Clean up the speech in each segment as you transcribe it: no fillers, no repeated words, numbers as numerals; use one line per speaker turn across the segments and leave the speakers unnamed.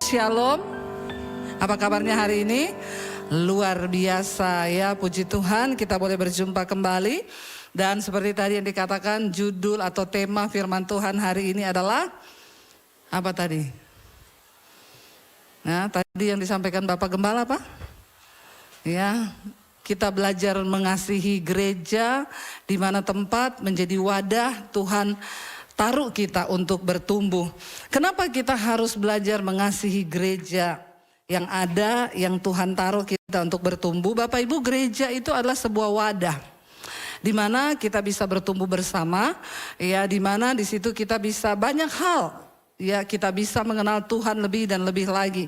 Shalom. Apa kabarnya hari ini? Luar biasa ya, puji Tuhan kita boleh berjumpa kembali. Dan seperti tadi yang dikatakan, judul atau tema firman Tuhan hari ini adalah apa tadi? Nah, tadi yang disampaikan Bapak Gembala apa? Ya, kita belajar mengasihi gereja, di mana tempat menjadi wadah Tuhan taruh kita untuk bertumbuh. Kenapa kita harus belajar mengasihi gereja yang ada, yang Tuhan taruh kita untuk bertumbuh? Bapak Ibu, gereja itu adalah sebuah wadah di mana kita bisa bertumbuh bersama, ya, di mana di situ kita bisa banyak hal, ya, kita bisa mengenal Tuhan lebih dan lebih lagi.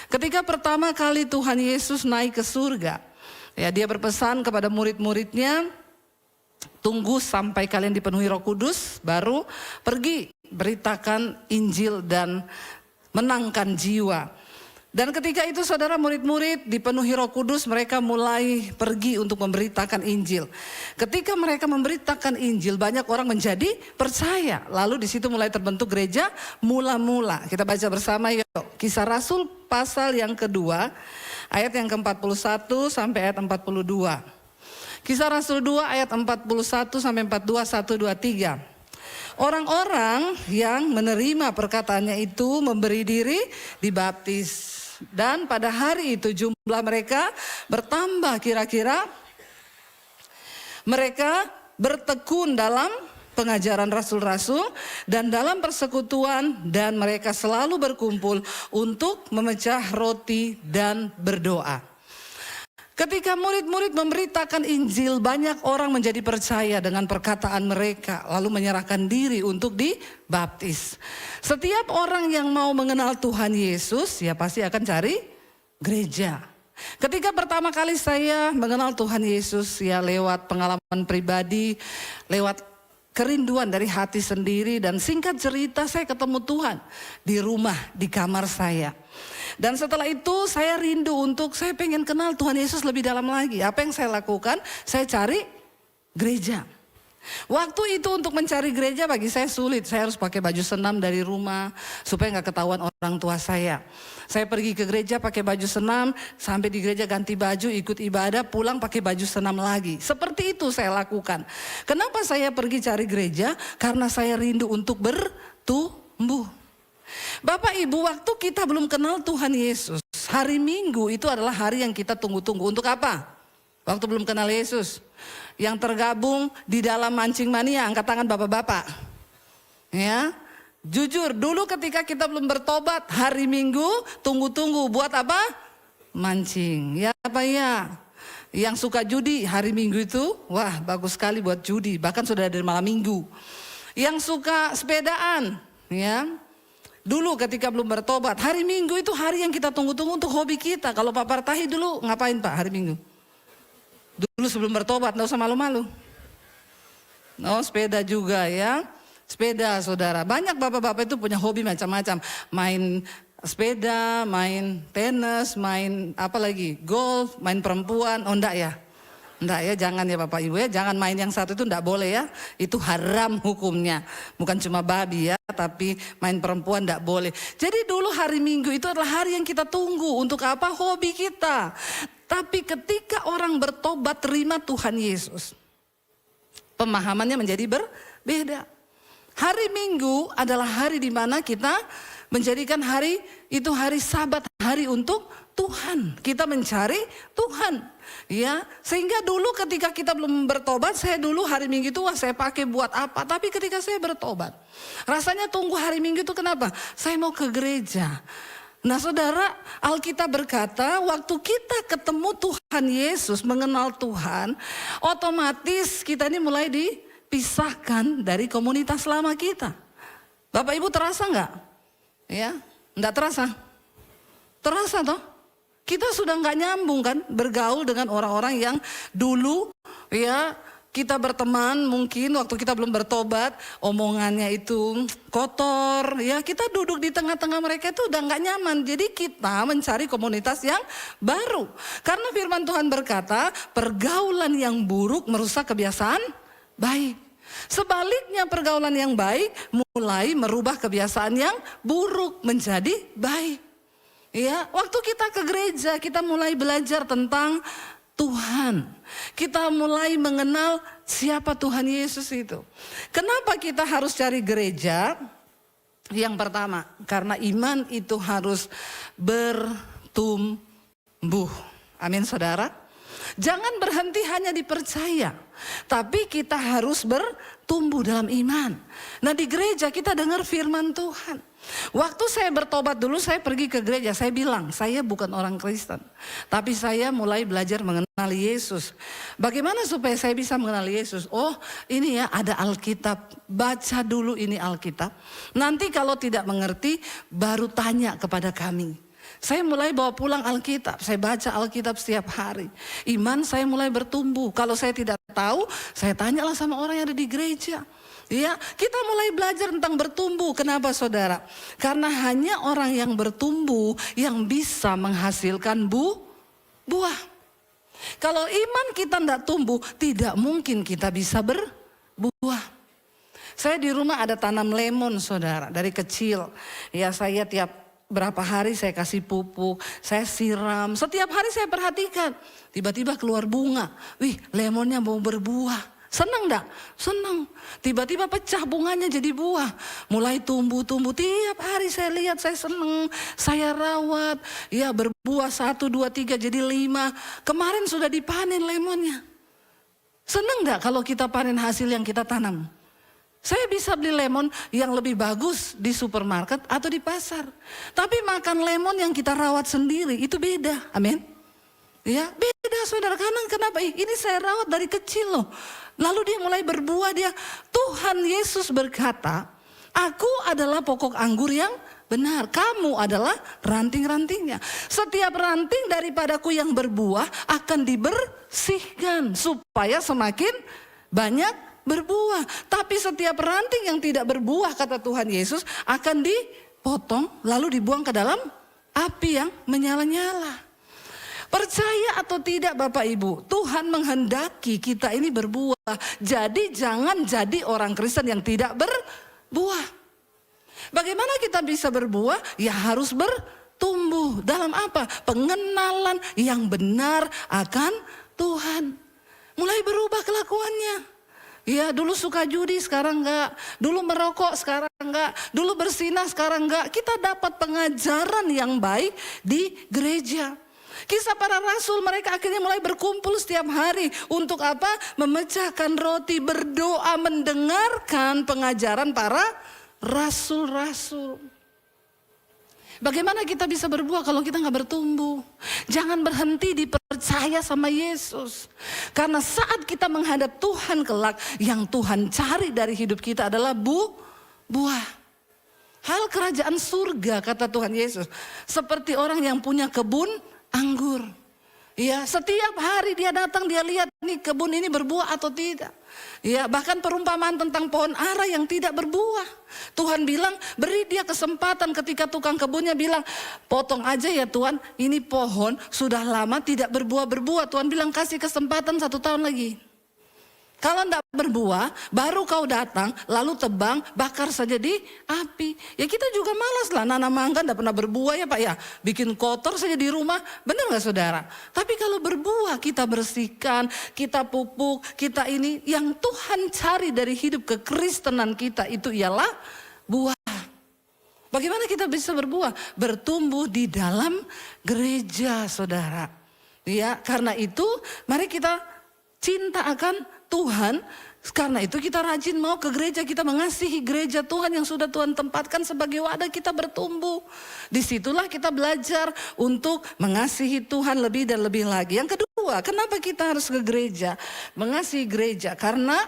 Ketika pertama kali Tuhan Yesus naik ke surga, ya, dia berpesan kepada murid-muridnya, tunggu sampai kalian dipenuhi Roh Kudus, baru pergi beritakan Injil dan menangkan jiwa. Dan ketika itu saudara, murid-murid dipenuhi Roh Kudus, mereka mulai pergi untuk memberitakan Injil. Ketika mereka memberitakan Injil, banyak orang menjadi percaya. Lalu di situ mulai terbentuk gereja mula-mula. Kita baca bersama yuk. Kisah Rasul pasal yang kedua, ayat yang ke-41 sampai ayat 42. Kisah Rasul 2 ayat 41 sampai 42, 1, 2, 3. Orang-orang yang menerima perkataannya itu memberi diri dibaptis. Dan pada hari itu jumlah mereka bertambah, kira-kira mereka bertekun dalam pengajaran rasul-rasul dan dalam persekutuan, dan mereka selalu berkumpul untuk memecah roti dan berdoa. Ketika murid-murid memberitakan Injil, banyak orang menjadi percaya dengan perkataan mereka, lalu menyerahkan diri untuk dibaptis. Setiap orang yang mau mengenal Tuhan Yesus, ya pasti akan cari gereja. Ketika pertama kali saya mengenal Tuhan Yesus, ya lewat pengalaman pribadi, lewat kerinduan dari hati sendiri, dan singkat cerita saya ketemu Tuhan di rumah, di kamar saya. Dan setelah itu saya rindu untuk, saya pengen kenal Tuhan Yesus lebih dalam lagi. Apa yang saya lakukan? Saya cari gereja. Waktu itu untuk mencari gereja bagi saya sulit. Saya harus pakai baju senam dari rumah supaya gak ketahuan orang tua saya. Saya pergi ke gereja pakai baju senam, sampai di gereja ganti baju, ikut ibadah, pulang pakai baju senam lagi. Seperti itu saya lakukan. Kenapa saya pergi cari gereja? Karena saya rindu untuk bertumbuh. Bapak Ibu, waktu kita belum kenal Tuhan Yesus, hari Minggu itu adalah hari yang kita tunggu-tunggu. Untuk apa? Waktu belum kenal Yesus. Yang tergabung di dalam mancing mania, angkat tangan bapak-bapak. Ya, jujur dulu ketika kita belum bertobat, hari Minggu tunggu-tunggu buat apa? Mancing. Ya apa ya? Yang suka judi hari Minggu itu, wah bagus sekali buat judi. Bahkan sudah dari malam Minggu. Yang suka sepedaan, ya. Dulu ketika belum bertobat, hari Minggu itu hari yang kita tunggu-tunggu untuk hobi kita. Kalau Pak Partahi dulu ngapain Pak hari Minggu? Dulu sebelum bertobat, gak usah malu-malu. Oh, sepeda juga ya. Sepeda saudara, banyak bapak-bapak itu punya hobi macam-macam. Main sepeda, main tenis, main apa lagi? Golf, main perempuan, oh enggak ya? Enggak ya, jangan ya Bapak Ibu ya, jangan main yang satu itu enggak boleh ya. Itu haram hukumnya. Bukan cuma babi ya, tapi main perempuan enggak boleh. Jadi dulu hari Minggu itu adalah hari yang kita tunggu. Untuk apa? Hobi kita. Tapi ketika orang bertobat terima Tuhan Yesus, pemahamannya menjadi berbeda. Hari Minggu adalah hari di mana kita menjadikan hari itu hari Sabat, hari untuk Tuhan. Kita mencari Tuhan. Ya, sehingga dulu ketika kita belum bertobat, saya dulu hari Minggu itu wah saya pakai buat apa? Tapi ketika saya bertobat, rasanya tunggu hari Minggu itu kenapa? Saya mau ke gereja. Nah saudara, Alkitab berkata waktu kita ketemu Tuhan Yesus, mengenal Tuhan, otomatis kita ini mulai dipisahkan dari komunitas lama kita. Bapak Ibu terasa nggak? Ya, nggak terasa? Terasa toh? Kita sudah nggak nyambung kan bergaul dengan orang-orang yang dulu ya kita berteman, mungkin waktu kita belum bertobat omongannya itu kotor ya, kita duduk di tengah-tengah mereka itu udah nggak nyaman. Jadi kita mencari komunitas yang baru, karena firman Tuhan berkata pergaulan yang buruk merusak kebiasaan baik. Sebaliknya pergaulan yang baik mulai merubah kebiasaan yang buruk menjadi baik. Ya, waktu kita ke gereja, kita mulai belajar tentang Tuhan. Kita mulai mengenal siapa Tuhan Yesus itu. Kenapa kita harus cari gereja? Yang pertama, karena iman itu harus bertumbuh. Amin, saudara. Jangan berhenti hanya dipercaya, tapi kita harus bertumbuh dalam iman. Nah, di gereja kita dengar firman Tuhan. Waktu saya bertobat dulu, saya pergi ke gereja, saya bilang, saya bukan orang Kristen, tapi saya mulai belajar mengenal Yesus. Bagaimana supaya saya bisa mengenal Yesus? Oh, ini ya, ada Alkitab, baca dulu ini Alkitab. Nanti kalau tidak mengerti, baru tanya kepada kami. Saya mulai bawa pulang Alkitab, saya baca Alkitab setiap hari. Iman saya mulai bertumbuh. Kalau saya tidak tahu, saya tanyalah sama orang yang ada di gereja. Ya, kita mulai belajar tentang bertumbuh. Kenapa, saudara? Karena hanya orang yang bertumbuh yang bisa menghasilkan buah. Kalau iman kita tidak tumbuh, tidak mungkin kita bisa berbuah. Saya di rumah ada tanam lemon, saudara, dari kecil. Ya, saya tiap berapa hari saya kasih pupuk, saya siram. Setiap hari saya perhatikan. Tiba-tiba keluar bunga. Wih, lemonnya mau berbuah. Senang enggak? Senang. Tiba-tiba pecah bunganya jadi buah. Mulai tumbuh-tumbuh. Tiap hari saya lihat, saya senang. Saya rawat. Ya, berbuah 1, 2, 3 jadi 5. Kemarin sudah dipanen lemonnya. Senang enggak kalau kita panen hasil yang kita tanam? Saya bisa beli lemon yang lebih bagus di supermarket atau di pasar. Tapi makan lemon yang kita rawat sendiri itu beda. Amin. Ya, beda, saudara. Kenapa? Ini saya rawat dari kecil loh. Lalu dia mulai berbuah, Tuhan Yesus berkata, aku adalah pokok anggur yang benar, kamu adalah ranting-rantingnya. Setiap ranting daripadaku yang berbuah akan dibersihkan supaya semakin banyak berbuah. Tapi setiap ranting yang tidak berbuah, kata Tuhan Yesus, akan dipotong lalu dibuang ke dalam api yang menyala-nyala. Percaya atau tidak Bapak Ibu, Tuhan menghendaki kita ini berbuah. Jadi jangan jadi orang Kristen yang tidak berbuah. Bagaimana kita bisa berbuah? Ya harus bertumbuh. Dalam apa? Pengenalan yang benar akan Tuhan. Mulai berubah kelakuannya. Ya, dulu suka judi, sekarang enggak. Dulu merokok, sekarang enggak. Dulu bersinah, sekarang enggak. Kita dapat pengajaran yang baik di gereja. Kisah para rasul, mereka akhirnya mulai berkumpul setiap hari. Untuk apa? Memecahkan roti, berdoa, mendengarkan pengajaran para rasul-rasul. Bagaimana kita bisa berbuah kalau kita nggak bertumbuh? Jangan berhenti dipercaya sama Yesus. Karena saat kita menghadap Tuhan kelak, yang Tuhan cari dari hidup kita adalah buah. Hal kerajaan surga, kata Tuhan Yesus, seperti orang yang punya kebun anggur. Ya, setiap hari dia datang, dia lihat nih kebun ini berbuah atau tidak. Ya, bahkan perumpamaan tentang pohon ara yang tidak berbuah. Tuhan bilang, beri dia kesempatan. Ketika tukang kebunnya bilang, potong aja ya Tuhan, ini pohon sudah lama tidak berbuah-berbuah. Tuhan bilang, kasih kesempatan 1 tahun lagi. Kalau tidak berbuah, baru kau datang, lalu tebang, bakar saja di api. Ya kita juga malas lah, nanam mangga tidak pernah berbuah ya Pak ya. Bikin kotor saja di rumah, benar gak saudara? Tapi kalau berbuah, kita bersihkan, kita pupuk, kita ini. Yang Tuhan cari dari hidup kekristenan kita itu ialah buah. Bagaimana kita bisa berbuah? Bertumbuh di dalam gereja, saudara. Ya, karena itu mari kita cinta akan Tuhan. Karena itu kita rajin mau ke gereja, kita mengasihi gereja Tuhan yang sudah Tuhan tempatkan sebagai wadah kita bertumbuh. Disitulah kita belajar untuk mengasihi Tuhan lebih dan lebih lagi. Yang kedua, kenapa kita harus ke gereja? Mengasihi gereja, karena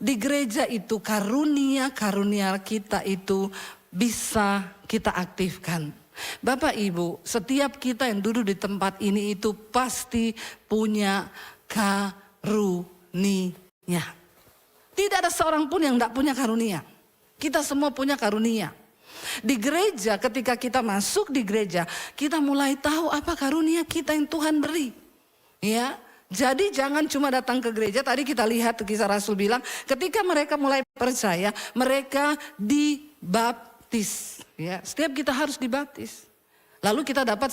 di gereja itu karunia-karunia kita itu bisa kita aktifkan. Bapak Ibu, setiap kita yang duduk di tempat ini itu pasti punya karunia. Tidak ada seorang pun yang tidak punya karunia. Kita semua punya karunia. Di gereja, ketika kita masuk di gereja, kita mulai tahu apa karunia kita yang Tuhan beri. Ya, jadi jangan cuma datang ke gereja. Tadi kita lihat kisah Rasul bilang, ketika mereka mulai percaya, mereka dibaptis. Ya, setiap kita harus dibaptis. Lalu kita dapat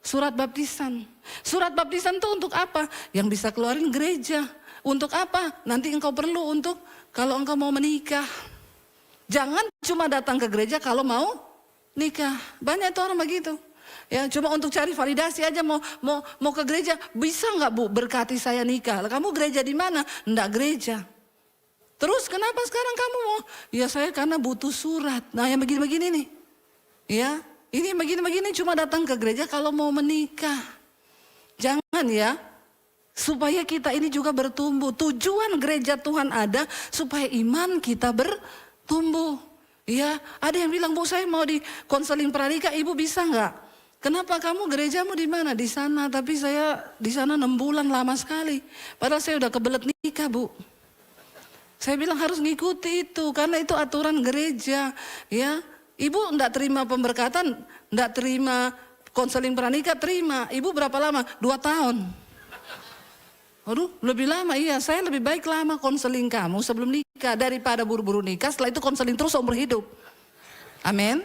surat baptisan. Surat baptisan itu untuk apa? Yang bisa keluarin gereja. Untuk apa? Nanti engkau perlu untuk kalau engkau mau menikah. Jangan cuma datang ke gereja kalau mau nikah. Banyak itu orang begitu. Ya, cuma untuk cari validasi aja mau ke gereja. Bisa nggak Bu berkati saya nikah? Kamu gereja di mana? Enggak gereja. Terus kenapa sekarang kamu mau? Ya saya karena butuh surat. Nah yang begini-begini nih. Ya, ini begini-begini cuma datang ke gereja kalau mau menikah. Jangan ya. Supaya kita ini juga bertumbuh. Tujuan gereja Tuhan ada supaya iman kita bertumbuh. Ya, ada yang bilang, Bu saya mau di konseling pranikah, Ibu bisa nggak? Kenapa kamu gerejamu di mana? Di sana, tapi saya di sana 6 bulan lama sekali. Padahal saya udah kebelet nikah Bu. Saya bilang harus ngikuti itu karena itu aturan gereja. Ya, Ibu enggak terima pemberkatan, enggak terima konseling pranikah, terima. Ibu berapa lama? 2 tahun. Aduh, lebih lama iya. Saya lebih baik lama konseling kamu sebelum nikah daripada buru-buru nikah. Setelah itu konseling terus seumur hidup. Amin.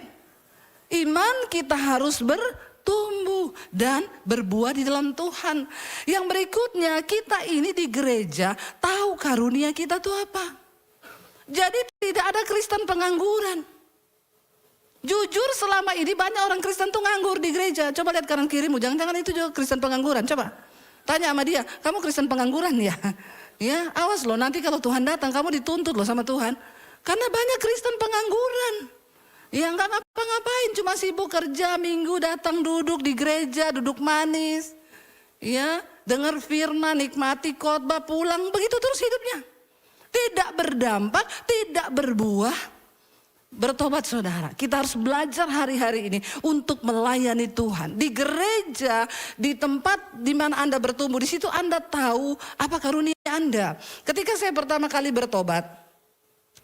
Iman kita harus bertumbuh dan berbuah di dalam Tuhan. Yang berikutnya, kita ini di gereja tahu karunia kita tuh apa. Jadi tidak ada Kristen pengangguran. Jujur selama ini banyak orang Kristen tuh nganggur di gereja. Coba lihat kanan kirimu, jangan-jangan itu juga Kristen pengangguran. Coba tanya sama dia, kamu Kristen pengangguran ya? Ya, awas loh nanti kalau Tuhan datang kamu dituntut loh sama Tuhan. Karena banyak Kristen pengangguran. Ya nggak ngapa-ngapain, cuma sibuk kerja, minggu datang duduk di gereja, duduk manis. Ya, dengar firman, nikmati khotbah, pulang, begitu terus hidupnya. Tidak berdampak, tidak berbuah. Bertobat saudara, kita harus belajar hari-hari ini untuk melayani Tuhan. Di gereja, di tempat di mana Anda bertumbuh, di situ Anda tahu apa karunia Anda. Ketika saya pertama kali bertobat,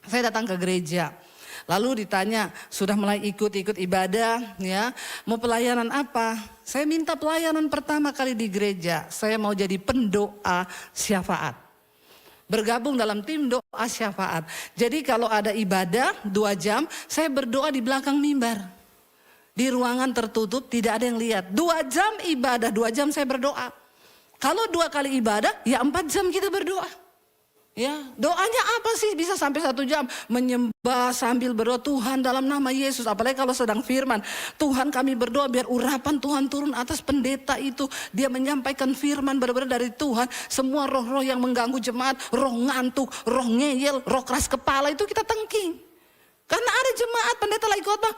saya datang ke gereja. Lalu ditanya, sudah mulai ikut ibadah ya, mau pelayanan apa? Saya minta pelayanan pertama kali di gereja, saya mau jadi pendoa syafaat. Bergabung dalam tim doa syafaat. Jadi kalau ada ibadah 2 jam, saya berdoa di belakang mimbar. Di ruangan tertutup, tidak ada yang lihat. 2 jam ibadah, 2 jam saya berdoa. Kalau 2 kali ibadah, ya 4 jam kita berdoa. Ya, doanya apa sih bisa sampai 1 jam? Menyembah sambil berdoa, Tuhan dalam nama Yesus. Apalagi kalau sedang firman, Tuhan kami berdoa biar urapan Tuhan turun atas pendeta itu. Dia menyampaikan firman benar-benar dari Tuhan. Semua roh-roh yang mengganggu jemaat, roh ngantuk, roh ngeyel, roh keras kepala itu kita tengking. Karena ada jemaat pendeta lagi khotbah.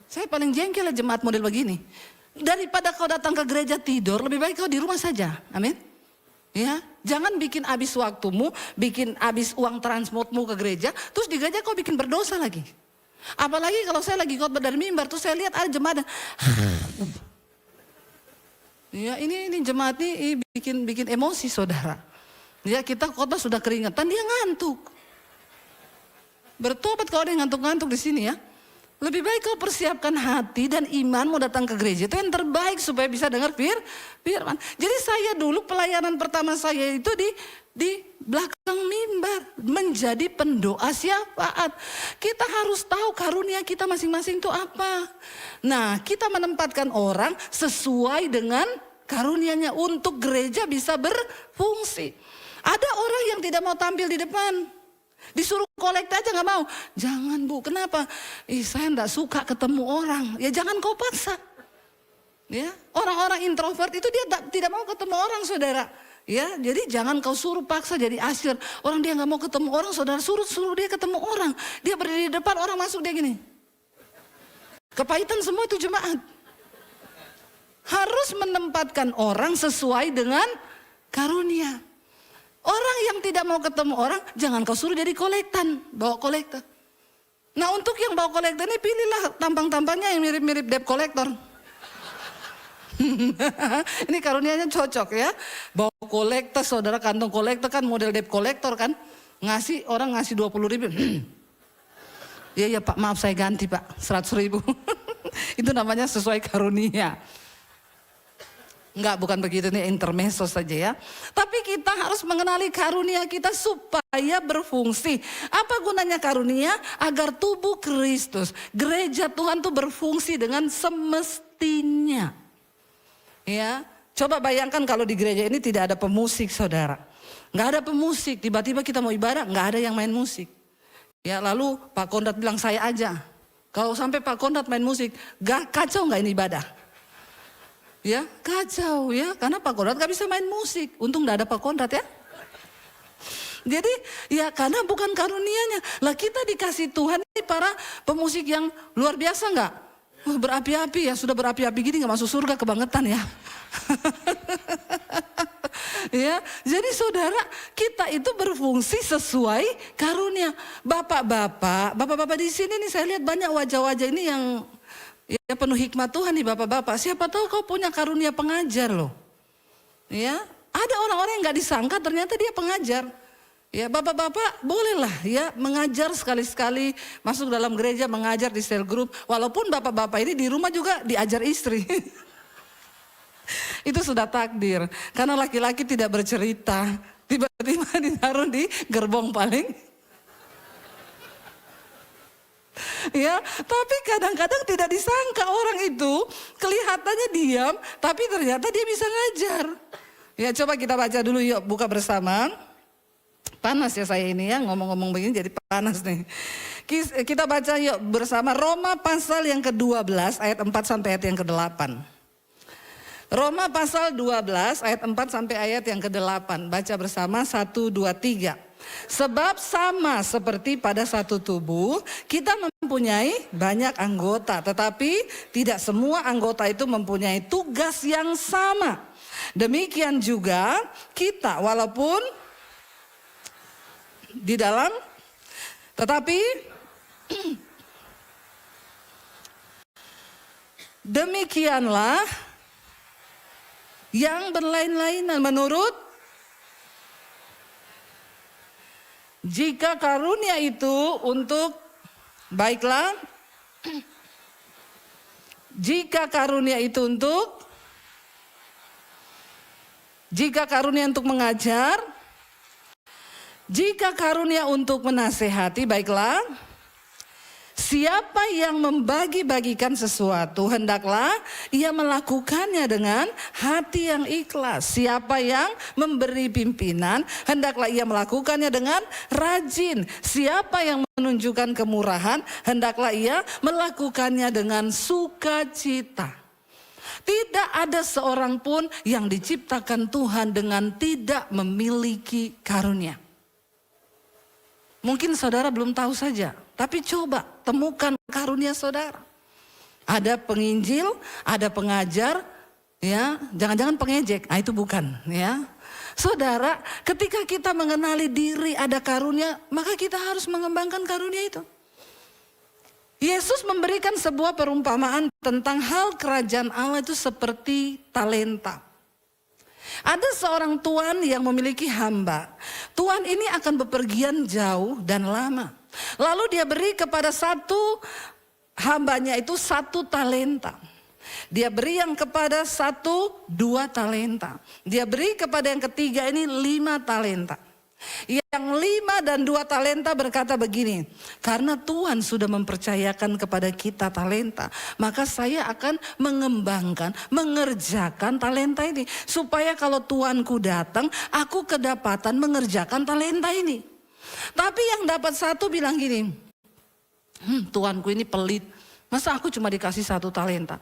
Saya paling jengkel ya jemaat model begini. Daripada kau datang ke gereja tidur, lebih baik kau di rumah saja. Amin. Ya, jangan bikin habis waktumu, bikin habis uang transportmu ke gereja, terus di gereja kau bikin berdosa lagi. Apalagi kalau saya lagi khotbah dari mimbar, terus saya lihat ada jemaat. Ya, ini jemaat ini bikin emosi saudara. Ya, kita khotbah sudah keringetan, dia ngantuk. Bertobat kalau ada yang ngantuk-ngantuk di sini ya. Lebih baik kau persiapkan hati dan iman mau datang ke gereja. Itu yang terbaik supaya bisa dengar firman. Jadi saya dulu pelayanan pertama saya itu di belakang mimbar. Menjadi pendoa syafaat. Kita harus tahu karunia kita masing-masing itu apa. Nah, kita menempatkan orang sesuai dengan karunianya untuk gereja bisa berfungsi. Ada orang yang tidak mau tampil di depan. Disuruh kolekte aja gak mau. Jangan Bu, kenapa? Saya gak suka ketemu orang. Ya jangan kau paksa. Ya, orang-orang introvert itu dia tidak mau ketemu orang saudara. Ya, jadi jangan kau suruh paksa jadi asyir. Orang dia gak mau ketemu orang, saudara suruh dia ketemu orang. Dia berdiri di depan, orang masuk dia gini. Kepahitan semua itu jemaat. Harus menempatkan orang sesuai dengan karunia. Orang yang tidak mau ketemu orang, jangan kau suruh jadi kolektan, bawa kolektor. Nah untuk yang bawa kolektor ini pilihlah tampang-tampangnya yang mirip-mirip debt collector. Ini karunianya cocok ya. Bawa kolektor, saudara kantong kolektor kan model debt collector kan. Orang ngasih 20.000. Iya Pak, maaf saya ganti Pak, 100.000. Itu namanya sesuai karunia. Enggak, bukan begitu, ini intermezzo saja ya. Tapi kita harus mengenali karunia kita supaya berfungsi. Apa gunanya karunia? Agar tubuh Kristus, gereja Tuhan tuh berfungsi dengan semestinya. Ya, coba bayangkan kalau di gereja ini tidak ada pemusik, saudara. Nggak ada pemusik, tiba-tiba kita mau ibadah, nggak ada yang main musik. Ya, lalu Pak Kondat bilang saya aja. Kalau sampai Pak Kondat main musik, kacau nggak ini ibadah? Ya, kacau ya, karena Pak Kondat gak bisa main musik. Untung gak ada Pak Kondat ya. Jadi ya karena bukan karunianya. Lah kita dikasih Tuhan ini para pemusik yang luar biasa gak? Berapi-api ya, sudah berapi-api gini gak masuk surga, kebangetan ya. Ya, jadi saudara, kita itu berfungsi sesuai karunia. Bapak-bapak di sini nih saya lihat banyak wajah-wajah ini yang ya penuh hikmat Tuhan nih bapak-bapak. Siapa tahu kau punya karunia pengajar loh. Ya, ada orang-orang yang nggak disangka ternyata dia pengajar. Ya, bapak-bapak bolehlah ya mengajar sekali-sekali, masuk dalam gereja mengajar di sel group. Walaupun bapak-bapak ini di rumah juga diajar istri. Itu sudah takdir. Karena laki-laki tidak bercerita, tiba-tiba ditaruh di gerbong paling. Ya, tapi kadang-kadang tidak disangka orang itu kelihatannya diam, tapi ternyata dia bisa ngajar. Ya, coba kita baca dulu yuk, buka bersama. Panas ya saya ini ya, ngomong-ngomong begini jadi panas nih. Kita baca yuk bersama Roma pasal yang ke-12 ayat 4 sampai ayat yang ke-8. Roma pasal 12 ayat 4 sampai ayat yang ke-8. Baca bersama 1, 2, 3. Sebab sama seperti pada satu tubuh, kita mempunyai banyak anggota, tetapi tidak semua anggota itu mempunyai tugas yang sama. Demikian juga kita, walaupun di dalam, tetapi demikianlah yang berlain-lainan menurut. Jika karunia itu untuk, baiklah, jika karunia itu untuk, jika karunia untuk mengajar, jika karunia untuk menasehati, baiklah, siapa yang membagi-bagikan sesuatu, hendaklah ia melakukannya dengan hati yang ikhlas. Siapa yang memberi pimpinan, hendaklah ia melakukannya dengan rajin. Siapa yang menunjukkan kemurahan, hendaklah ia melakukannya dengan sukacita. Tidak ada seorang pun yang diciptakan Tuhan dengan tidak memiliki karunia. Mungkin saudara belum tahu saja, tapi coba temukan karunia saudara. Ada penginjil, ada pengajar, ya, jangan-jangan pengejek. Itu bukan, ya. Saudara, ketika kita mengenali diri ada karunia, maka kita harus mengembangkan karunia itu. Yesus memberikan sebuah perumpamaan tentang hal kerajaan Allah itu seperti talenta. Ada seorang tuan yang memiliki hamba. Tuan ini akan bepergian jauh dan lama. Lalu dia beri kepada satu hambanya itu 1 talenta. Dia beri yang kepada 1, 2 talenta. Dia beri kepada yang ketiga ini 5 talenta. Yang 5 dan 2 talenta berkata begini, karena Tuhan sudah mempercayakan kepada kita talenta, maka saya akan mengembangkan, mengerjakan talenta ini. Supaya kalau Tuanku datang, aku kedapatan mengerjakan talenta ini. Tapi yang dapat 1 bilang gini, Tuanku ini pelit, masa aku cuma dikasih 1 talenta?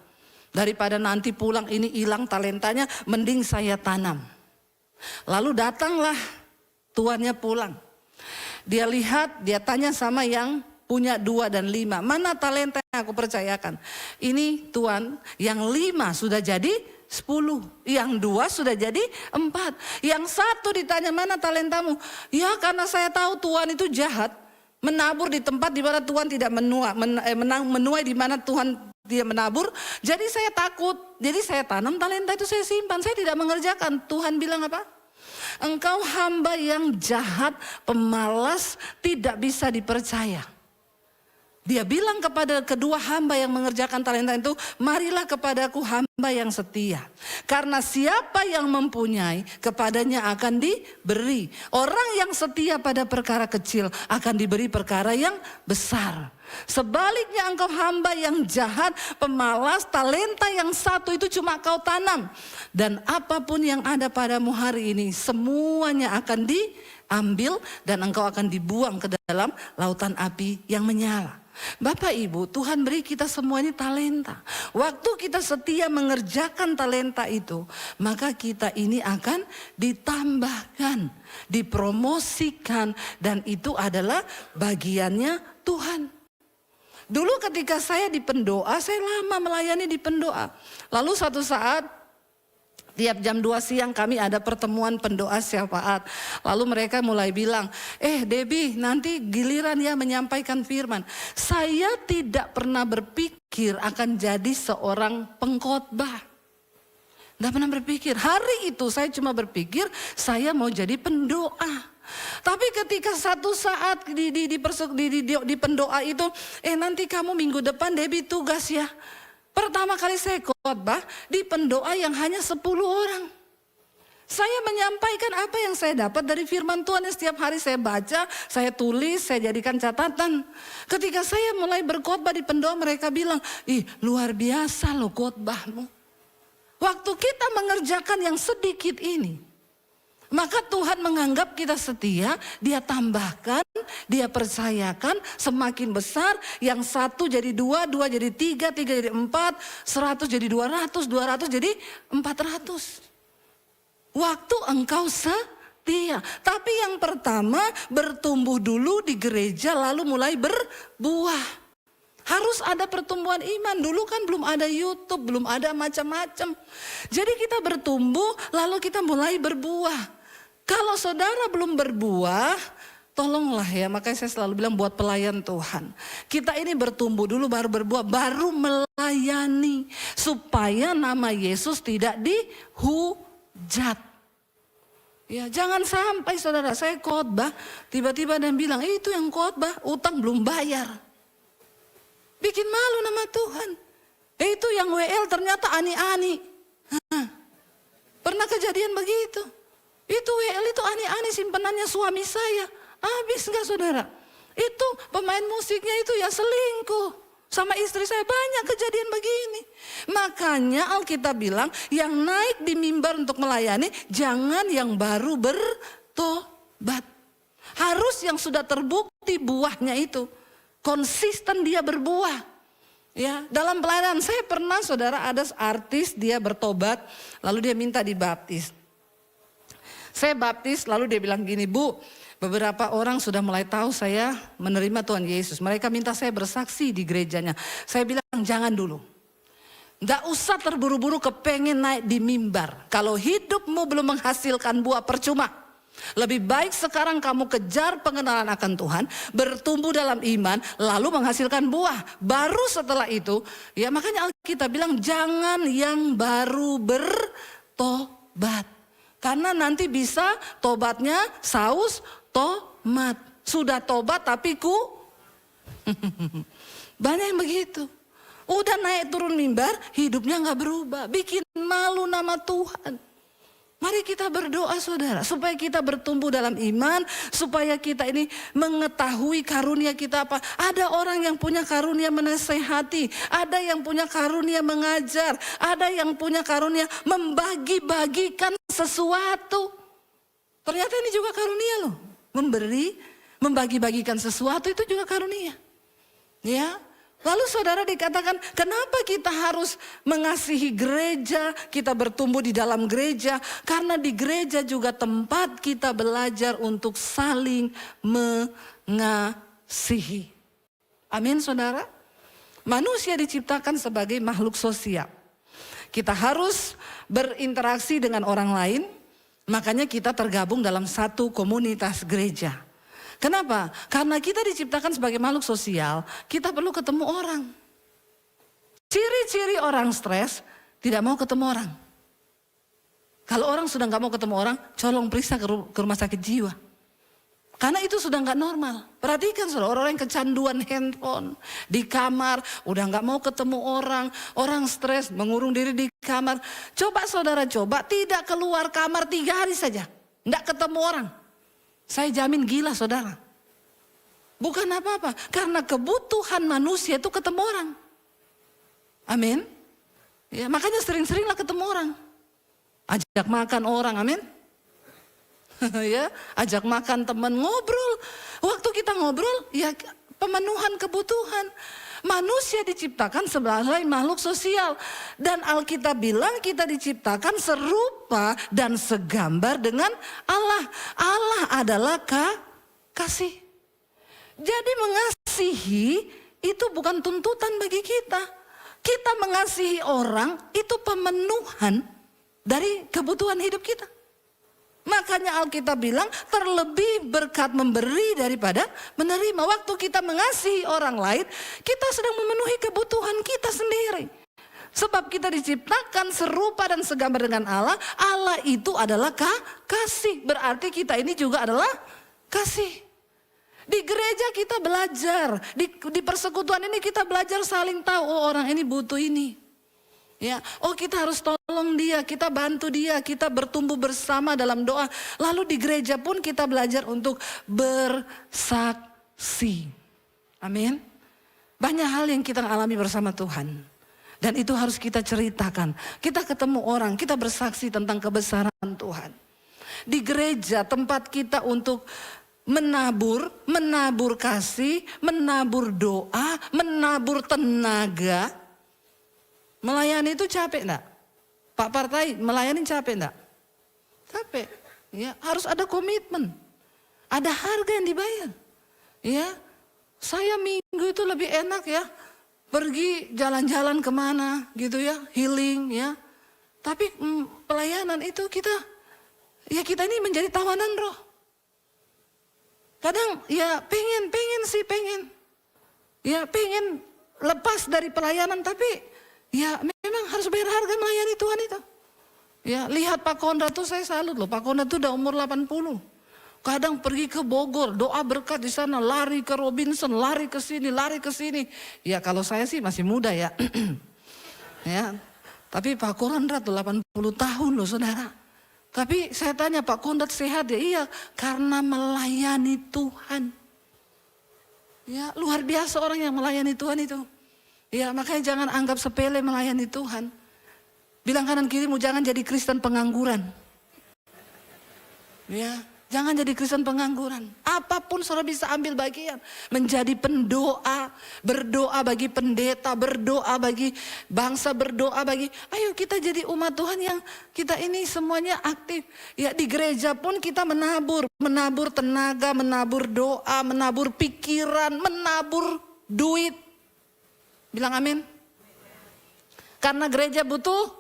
Daripada nanti pulang ini hilang talentanya, mending saya tanam. Lalu datanglah tuannya pulang. Dia lihat, dia tanya sama yang punya 2 dan 5. Mana talenta yang aku percayakan? Ini tuan, yang 5 sudah jadi 10. Yang 2 sudah jadi 4. Yang 1 ditanya mana talentamu? Ya karena saya tahu tuan itu jahat. Menabur di tempat di mana Tuhan tidak menuai di mana Tuhan dia menabur. Jadi saya takut. Jadi saya tanam talenta itu saya simpan. Saya tidak mengerjakan. Tuhan bilang apa? Engkau hamba yang jahat, pemalas, tidak bisa dipercaya. Dia bilang kepada kedua hamba yang mengerjakan talenta itu, marilah kepadaku hamba yang setia. Karena siapa yang mempunyai, kepadanya akan diberi. Orang yang setia pada perkara kecil akan diberi perkara yang besar. Sebaliknya engkau hamba yang jahat, pemalas, talenta yang satu itu cuma kau tanam. Dan apapun yang ada padamu hari ini, semuanya akan diambil dan engkau akan dibuang ke dalam lautan api yang menyala. Bapak Ibu, Tuhan beri kita semua ini talenta. Waktu kita setia mengerjakan talenta itu, maka kita ini akan ditambahkan, dipromosikan, dan itu adalah bagiannya Tuhan. Dulu ketika saya di Pendoa, saya lama melayani di Pendoa. Lalu suatu saat tiap jam 2 siang kami ada pertemuan pendoa syafaat. Lalu mereka mulai bilang, Debbie nanti giliran ya menyampaikan firman. Saya tidak pernah berpikir akan jadi seorang pengkhotbah. Tidak pernah berpikir. Hari itu saya cuma berpikir saya mau jadi pendoa. Tapi ketika satu saat di pendoa itu, nanti kamu minggu depan Debbie tugas ya. Pertama kali saya khotbah di pendoa yang hanya 10 orang. Saya menyampaikan apa yang saya dapat dari firman Tuhan yang setiap hari saya baca, saya tulis, saya jadikan catatan. Ketika saya mulai berkhotbah di pendoa, mereka bilang, luar biasa loh khotbahmu. Waktu kita mengerjakan yang sedikit ini, maka Tuhan menganggap kita setia, Dia tambahkan, Dia percayakan semakin besar. Yang 1 jadi 2, 2 jadi 3, 3 jadi 4, 100 jadi 200, 200 jadi 400. Waktu engkau setia. Tapi yang pertama bertumbuh dulu di gereja lalu mulai berbuah. Harus ada pertumbuhan iman. Dulu kan belum ada YouTube, belum ada macam-macam. Jadi kita bertumbuh lalu kita mulai berbuah. Kalau saudara belum berbuah, tolonglah ya, makanya saya selalu bilang buat pelayan Tuhan. Kita ini bertumbuh dulu baru berbuah, baru melayani. Supaya nama Yesus tidak dihujat. Ya, jangan sampai saudara saya khotbah, tiba-tiba dan bilang, itu yang khotbah, utang belum bayar. Bikin malu nama Tuhan. Itu yang WL ternyata ani-ani. Pernah kejadian begitu. Itu WL itu ani-ani simpenannya suami saya. Habis enggak saudara? Itu pemain musiknya itu ya selingkuh sama istri saya, banyak kejadian begini. Makanya Alkitab bilang yang naik di mimbar untuk melayani jangan yang baru bertobat. Harus yang sudah terbukti buahnya itu. Konsisten dia berbuah. Ya, dalam pelayanan saya pernah saudara ada artis dia bertobat lalu dia minta dibaptis. Saya baptis lalu dia bilang gini, Bu, beberapa orang sudah mulai tahu saya menerima Tuhan Yesus. Mereka minta saya bersaksi di gerejanya. Saya bilang jangan dulu. Gak usah terburu-buru kepengen naik di mimbar. Kalau hidupmu belum menghasilkan buah percuma. Lebih baik sekarang kamu kejar pengenalan akan Tuhan. Bertumbuh dalam iman lalu menghasilkan buah. Baru setelah itu, ya makanya Alkitab bilang jangan yang baru bertobat. Karena nanti bisa tobatnya saus tomat. Sudah tobat tapi banyak yang begitu. Udah naik turun mimbar hidupnya gak berubah. Bikin malu nama Tuhan. Mari kita berdoa saudara. Supaya kita bertumbuh dalam iman. Supaya kita ini mengetahui karunia kita apa. Ada orang yang punya karunia menasehati. Ada yang punya karunia mengajar. Ada yang punya karunia membagi-bagikan sesuatu. Ternyata ini juga karunia loh. Memberi, membagi-bagikan sesuatu itu juga karunia. Ya. Lalu saudara dikatakan kenapa kita harus mengasihi gereja, kita bertumbuh di dalam gereja. Karena di gereja juga tempat kita belajar untuk saling mengasihi. Amin saudara. Manusia diciptakan sebagai makhluk sosial. Kita harus berinteraksi dengan orang lain. Makanya kita tergabung dalam satu komunitas gereja. Kenapa? Karena kita diciptakan sebagai makhluk sosial, kita perlu ketemu orang. Ciri-ciri orang stres, tidak mau ketemu orang. Kalau orang sudah gak mau ketemu orang, colong periksa ke rumah sakit jiwa. Karena itu sudah nggak normal. Perhatikan saudara, orang-orang yang kecanduan handphone di kamar, udah nggak mau ketemu orang, orang stres, mengurung diri di kamar. Coba saudara tidak keluar kamar 3 hari saja, nggak ketemu orang. Saya jamin gila saudara. Bukan apa-apa, karena kebutuhan manusia itu ketemu orang. Amin. Ya, makanya sering-seringlah ketemu orang. Ajak makan orang, amin. Ya, ajak makan teman, ngobrol. Waktu kita ngobrol, ya pemenuhan kebutuhan. Manusia diciptakan sebagai makhluk sosial. Dan Alkitab bilang kita diciptakan serupa dan segambar dengan Allah. Allah adalah kasih. Jadi mengasihi itu bukan tuntutan bagi kita. Kita mengasihi orang itu pemenuhan dari kebutuhan hidup kita. Makanya Alkitab bilang terlebih berkat memberi daripada menerima. Waktu kita mengasihi orang lain, kita sedang memenuhi kebutuhan kita sendiri. Sebab kita diciptakan serupa dan segambar dengan Allah. Allah itu adalah kasih. Berarti kita ini juga adalah kasih. Di gereja kita belajar, di persekutuan ini kita belajar saling tahu, oh orang ini butuh ini. Ya, oh kita harus tolong dia, kita bantu dia, kita bertumbuh bersama dalam doa. Lalu di gereja pun kita belajar untuk bersaksi. Amin. Banyak hal yang kita alami bersama Tuhan. Dan itu harus kita ceritakan. Kita ketemu orang, kita bersaksi tentang kebesaran Tuhan. Di gereja tempat kita untuk menabur kasih, menabur doa, menabur tenaga. Melayani itu capek enggak? Pak Partai, melayani capek enggak? Capek. Ya, harus ada komitmen. Ada harga yang dibayar. Ya, saya minggu itu lebih enak ya. Pergi jalan-jalan kemana gitu ya, healing ya. Tapi pelayanan itu kita ini menjadi tawanan roh. Kadang ya pengen. Ya pengen lepas dari pelayanan tapi ya memang harus bayar harga melayani Tuhan itu. Ya lihat Pak Konrad tuh saya salut loh. Pak Konrad tuh udah umur 80. Kadang pergi ke Bogor, doa berkat di sana, lari ke Robinson, lari ke sini. Ya kalau saya sih masih muda ya. Ya. Tapi Pak Konrad tuh 80 tahun loh saudara. Tapi saya tanya Pak Konrad sehat ya? Iya, karena melayani Tuhan. Ya luar biasa orang yang melayani Tuhan itu. Ya makanya jangan anggap sepele melayani Tuhan. Bilang kanan kirimu jangan jadi Kristen pengangguran. Ya, jangan jadi Kristen pengangguran. Apapun saudara bisa ambil bagian. Menjadi pendoa, berdoa bagi pendeta, berdoa bagi bangsa, berdoa bagi. Ayo kita jadi umat Tuhan yang kita ini semuanya aktif. Ya di gereja pun kita menabur tenaga, menabur doa, menabur pikiran, menabur duit. Bilang amin. Karena gereja butuh.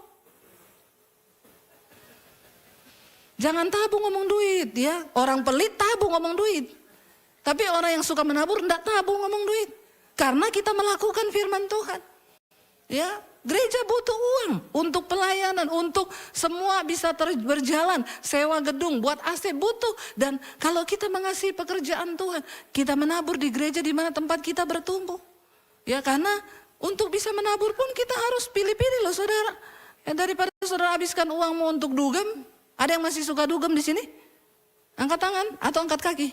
Jangan tabung ngomong duit ya. Orang pelit tabung ngomong duit. Tapi orang yang suka menabur enggak tabung ngomong duit. Karena kita melakukan firman Tuhan. Ya, gereja butuh uang untuk pelayanan, untuk semua bisa berjalan. Sewa gedung, buat AC butuh. Dan kalau kita mengasihi pekerjaan Tuhan, kita menabur di gereja di mana tempat kita bertumbuh. Ya karena untuk bisa menabur pun kita harus pilih-pilih loh saudara. Ya, daripada saudara habiskan uangmu untuk dugem. Ada yang masih suka dugem di sini? Angkat tangan atau angkat kaki?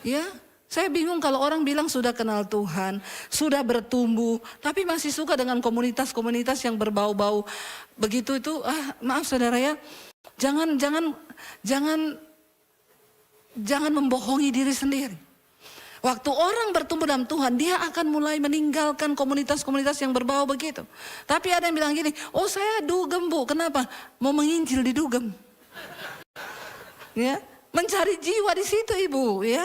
Ya, saya bingung kalau orang bilang sudah kenal Tuhan, sudah bertumbuh, tapi masih suka dengan komunitas-komunitas yang berbau-bau. Begitu itu, maaf saudara ya, jangan membohongi diri sendiri. Waktu orang bertumbuh dalam Tuhan, dia akan mulai meninggalkan komunitas-komunitas yang berbau begitu. Tapi ada yang bilang gini, oh saya dugem bu, kenapa? Mau menginjil di dugem. Ya, mencari jiwa di situ ibu, ya.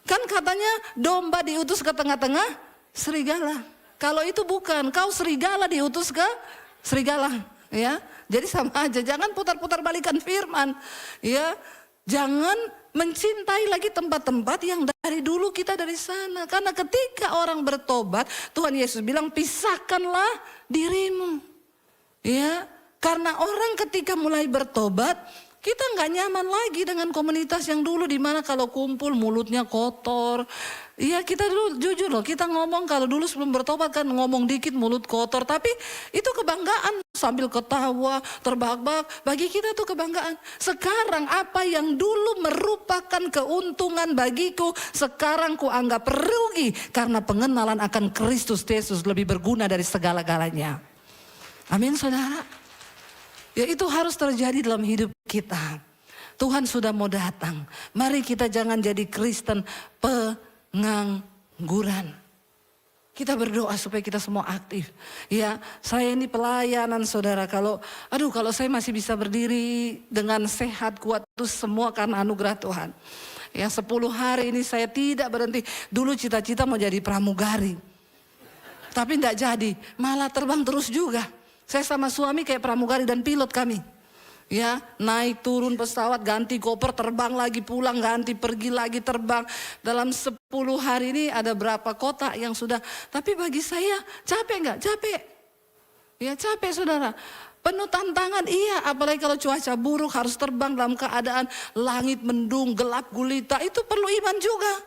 Kan katanya domba diutus ke tengah-tengah serigala. Kalau itu bukan, kau serigala diutus ke serigala, ya. Jadi sama aja, jangan putar-putar balikan firman, ya. Jangan mencintai lagi tempat-tempat yang dari dulu kita dari sana. Karena ketika orang bertobat, Tuhan Yesus bilang pisahkanlah dirimu. Ya, karena orang ketika mulai bertobat, Kita nggak nyaman lagi dengan komunitas yang dulu di mana kalau kumpul mulutnya kotor. Iya, kita dulu jujur loh, kita ngomong kalau dulu sebelum bertobat kan ngomong dikit mulut kotor, tapi itu kebanggaan sambil ketawa, terbahak-bahak. Bagi kita tuh kebanggaan. Sekarang apa yang dulu merupakan keuntungan bagiku, sekarang ku anggap rugi karena pengenalan akan Kristus Yesus lebih berguna dari segala-galanya. Amin, saudara. Ya, itu harus terjadi dalam hidup kita. Tuhan sudah mau datang. Mari kita jangan jadi Kristen pengangguran. Kita berdoa supaya kita semua aktif. Ya, saya ini pelayanan saudara. Kalau saya masih bisa berdiri dengan sehat, kuat, itu semua karena anugerah Tuhan. Ya, 10 hari ini saya tidak berhenti. Dulu cita-cita mau jadi pramugari. Tapi tidak jadi, malah terbang terus juga. Saya sama suami kayak pramugari dan pilot kami. Ya, naik turun pesawat, ganti koper, terbang lagi, pulang, ganti, pergi lagi, terbang. Dalam 10 hari ini ada berapa kota yang sudah. Tapi bagi saya capek nggak? Capek. Ya, capek saudara. Penuh tantangan, iya. Apalagi kalau cuaca buruk harus terbang dalam keadaan langit mendung, gelap gulita. Itu perlu iman juga.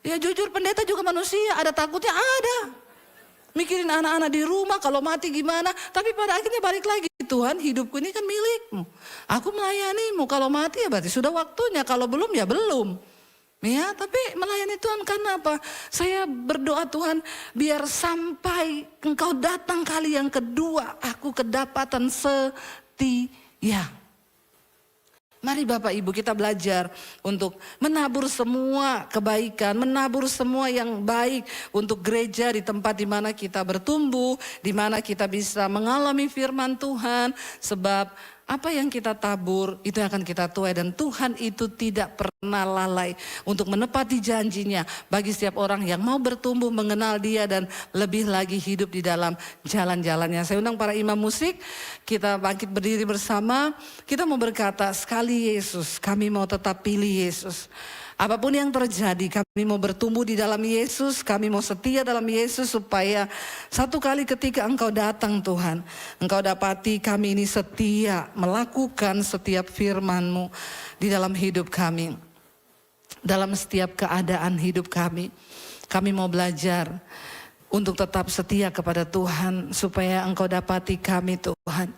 Ya jujur, pendeta juga manusia, ada takutnya, ada. Mikirin anak-anak di rumah, kalau mati gimana. Tapi pada akhirnya balik lagi, Tuhan, hidupku ini kan milikmu. Aku melayanimu, kalau mati ya berarti sudah waktunya. Kalau belum ya belum. Ya, tapi melayani Tuhan karena apa? Saya berdoa, Tuhan, biar sampai Engkau datang kali yang kedua, aku kedapatan setia. Mari Bapak Ibu kita belajar untuk menabur semua kebaikan, menabur semua yang baik untuk gereja di tempat di mana kita bertumbuh, di mana kita bisa mengalami firman Tuhan. Sebab apa yang kita tabur itu yang akan kita tuai, dan Tuhan itu tidak pernah lalai untuk menepati janjinya bagi setiap orang yang mau bertumbuh mengenal Dia dan lebih lagi hidup di dalam jalan-jalannya. Saya undang para imam musik, kita bangkit berdiri bersama. Kita mau berkata, sekali Yesus, kami mau tetap pilih Yesus. Apapun yang terjadi, kami mau bertumbuh di dalam Yesus, kami mau setia dalam Yesus supaya satu kali ketika Engkau datang Tuhan, Engkau dapati kami ini setia melakukan setiap firman-Mu di dalam hidup kami. Dalam setiap keadaan hidup kami, kami mau belajar untuk tetap setia kepada Tuhan supaya Engkau dapati kami Tuhan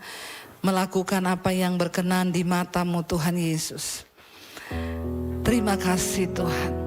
melakukan apa yang berkenan di mata-Mu Tuhan Yesus. Terima kasih Tuhan.